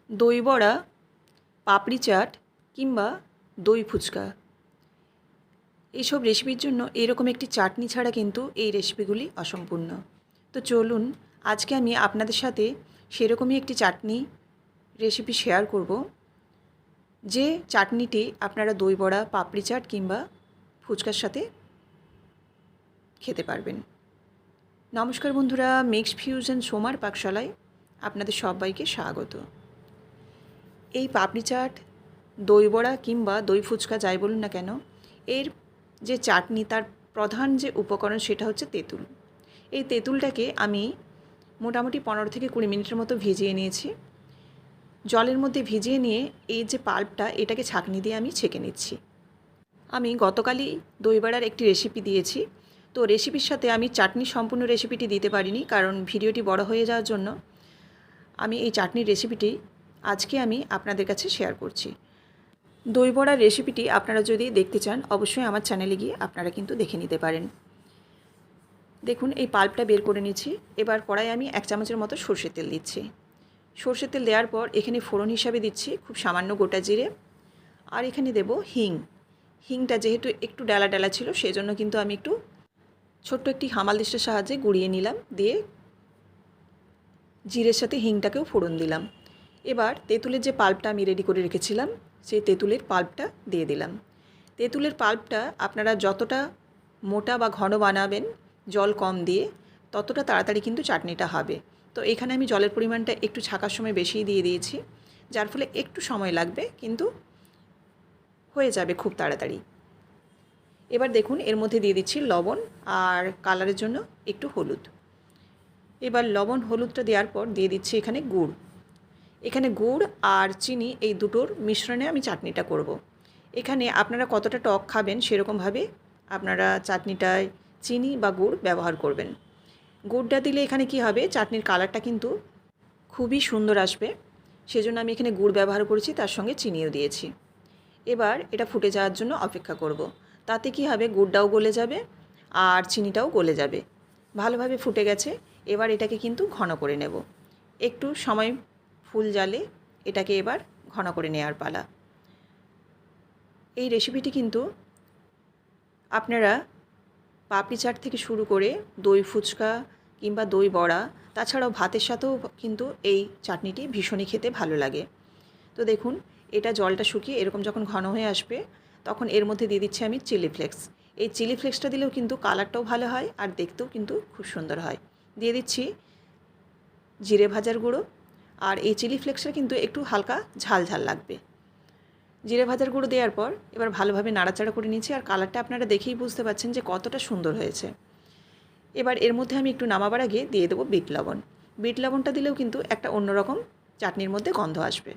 দই বড়া, পাপড়ি চাট কিংবা দই ফুচকা এইসব রেসিপির জন্য এরকম একটি চাটনি ছাড়া কিন্তু এই রেসিপিগুলি অসম্পূর্ণ। তো চলুন আজকে আমি আপনাদের সাথে সেরকমই একটি চাটনি রেসিপি শেয়ার করব, যে চাটনিটি আপনারা দই বড়া, পাপড়ি চাট কিংবা ফুচকার সাথে খেতে পারবেন। নমস্কার বন্ধুরা, মিক্সড ফিউশন সোমার পাকশালায় আপনাদের সবাইকে স্বাগত। এই পাপড়ি চাট, দই বড়া কিংবা দই ফুচকা যাই বলুন না কেন, এর যে চাটনি তার প্রধান যে উপকরণ সেটা হচ্ছে তেঁতুল। এই তেঁতুলটাকে আমি মোটামুটি 15 থেকে 20 মিনিটের মতো ভিজিয়ে নিয়েছি। জলের মধ্যে ভিজিয়ে নিয়ে এই যে পাল্পটা, এটাকে ছাঁকনি দিয়ে আমি ছেঁকে নিচ্ছি। আমি গতকালই দই বড়ার একটি রেসিপি দিয়েছি, তো রেসিপির সাথে আমি চাটনির সম্পূর্ণ রেসিপিটি দিতে পারিনি, কারণ ভিডিওটি বড় হয়ে যাওয়ার জন্য আমি এই চাটনির রেসিপিটি আজকে আমি আপনাদের কাছে শেয়ার করছি। দই বড়ার রেসিপিটি আপনারা যদি দেখতে চান অবশ্যই আমার চ্যানেলে গিয়ে আপনারা কিন্তু দেখে নিতে পারেন। দেখুন এই পাল্পটা বের করে নিচ্ছি। এবার কড়াই আমি 1 চামচের মতো সরষের তেল দিচ্ছি। সরষের তেল দেওয়ার পর এখানে ফোড়ন হিসাবে দিচ্ছি খুব সামান্য গোটা জিরে, আর এখানে দেব হিং। হিংটা যেহেতু একটু ডালা ডালা ছিল সেজন্য কিন্তু আমি একটু ছোট্ট একটি হামাল দিস্তার সাহায্যে গুঁড়িয়ে নিলাম, দিয়ে জিরের সাথে হিংটাকেও ফোড়ন দিলাম। এবার তেঁতুলের যে পাল্পটা আমি রেডি করে রেখেছিলাম সেই তেঁতুলের পাল্পটা দিয়ে দিলাম। তেঁতুলের পাল্পটা আপনারা যতটা মোটা বা ঘন বানাবেন জল কম দিয়ে, ততটা তাড়াতাড়ি কিন্তু চাটনিটা হবে। তো এখানে আমি জলের পরিমাণটা একটু ছাঁকার সময় বেশিই দিয়ে দিয়েছি, যার ফলে একটু সময় লাগবে কিন্তু হয়ে যাবে খুব তাড়াতাড়ি। এবার দেখুন এর মধ্যে দিয়ে দিচ্ছি লবণ আর কালারের জন্য একটু হলুদ। এবার লবণ হলুদটা দেওয়ার পর দিয়ে দিচ্ছি এখানে গুড়। এখানে গুড় আর চিনি এই দুটোর মিশ্রণে আমি চাটনিটা করব। এখানে আপনারা কতটা টক খাবেন সেরকমভাবে আপনারা চাটনিটায় চিনি বা গুড় ব্যবহার করবেন। গুড়টা দিলে এখানে কি হবে, চাটনির কালারটা কিন্তু খুবই সুন্দর আসবে, সেজন্য আমি এখানে গুড় ব্যবহার করেছি, তার সঙ্গে চিনিও দিয়েছি। এবার এটা ফুটে যাওয়ার জন্য অপেক্ষা করব। তাতে কি হবে, গুড়টাও গলে যাবে আর চিনিটাও গলে যাবে। ভালোভাবে ফুটে গেছে। এবার এটাকে কিন্তু ঘন করে নেব। একটু সময় ফুল জালে এটাকে এবার ঘন করে নেওয়ার পালা। এই রেসিপিটি কিন্তু আপনারা পাপড়ি চাট থেকে শুরু করে দই ফুচকা কিংবা দই বড়া, তাছাড়াও ভাতের সাথেও কিন্তু এই চাটনিটি ভীষণই খেতে ভালো লাগে। তো দেখুন এটা জলটা শুকিয়ে এরকম যখন ঘন হয়ে আসবে তখন এর মধ্যে দিয়ে দিচ্ছি আমি চিলি ফ্লেক্স। এই চিলি ফ্লেক্সটা দিলেও কিন্তু কালারটাও ভালো হয় আর দেখতেও কিন্তু খুব সুন্দর হয়। দিয়ে দিচ্ছি জিরে ভাজার গুঁড়ো, আর এই চিলি ফ্লেক্সটা কিন্তু একটু হালকা ঝাল ঝাল লাগবে। জিরে ভাজার গুঁড়ো দেওয়ার পর এবার ভালোভাবে নাড়াচাড়া করে নিচ্ছি, আর কালারটা আপনারা দেখেই বুঝতে পারছেন যে কতটা সুন্দর হয়েছে। এবার এর মধ্যে আমি একটু নামাবার আগে দিয়ে দেবো বিট লবণ। বিট লবণটা দিলেও কিন্তু একটা অন্যরকম চাটনির মধ্যে গন্ধ আসবে।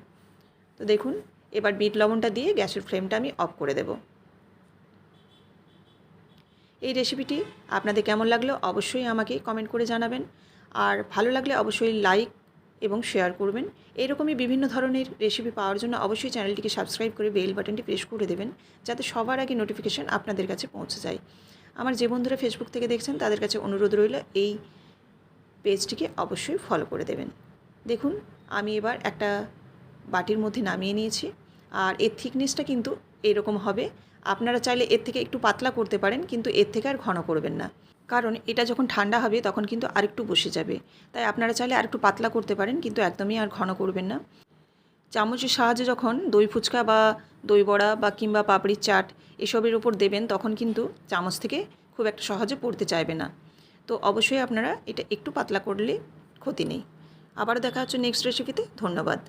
তো দেখুন এবার বিট লবণটা দিয়ে গ্যাসের ফ্লেমটা আমি অফ করে দেব। এই রেসিপিটি আপনাদের কেমন লাগলো অবশ্যই আমাকে কমেন্ট করে জানাবেন, আর ভালো লাগলে অবশ্যই লাইক এবং শেয়ার করবেন। এরকমই বিভিন্ন ধরনের রেসিপি পাওয়ার জন্য অবশ্যই চ্যানেলটিকে সাবস্ক্রাইব করে বেল বাটনটি প্রেস করে দেবেন, যাতে সবার আগে নোটিফিকেশান আপনাদের কাছে পৌঁছে যায়। আমার যে বন্ধুরা ফেসবুক থেকে দেখছেন তাদের কাছে অনুরোধ রইল এই পেজটিকে অবশ্যই ফলো করে দেবেন। দেখুন আমি এবার একটা বাটির মধ্যে নামিয়ে নিয়েছি, আর এর থিকনেসটা কিন্তু এরকম হবে। আপনারা চাইলে এর থেকে একটু পাতলা করতে পারেন, কিন্তু এর থেকে আর ঘন করবেন না, কারণ এটা যখন ঠান্ডা হবে তখন কিন্তু আরেকটু বসে যাবে। তাই আপনারা চাইলে আরেকটু পাতলা করতে পারেন, কিন্তু একদমই আর ঘন করবেন না। চামচের সাহায্যে যখন দই ফুচকা বা দই বড়া বা কিংবা পাপড়ির চাট এসবের উপর দেবেন তখন কিন্তু চামচ থেকে খুব একটা সহজে পড়তে চাইবে না। তো অবশ্যই আপনারা এটা একটু পাতলা করলে ক্ষতি নেই। আবারও দেখা হচ্ছে নেক্সট রেসিপিতে। ধন্যবাদ।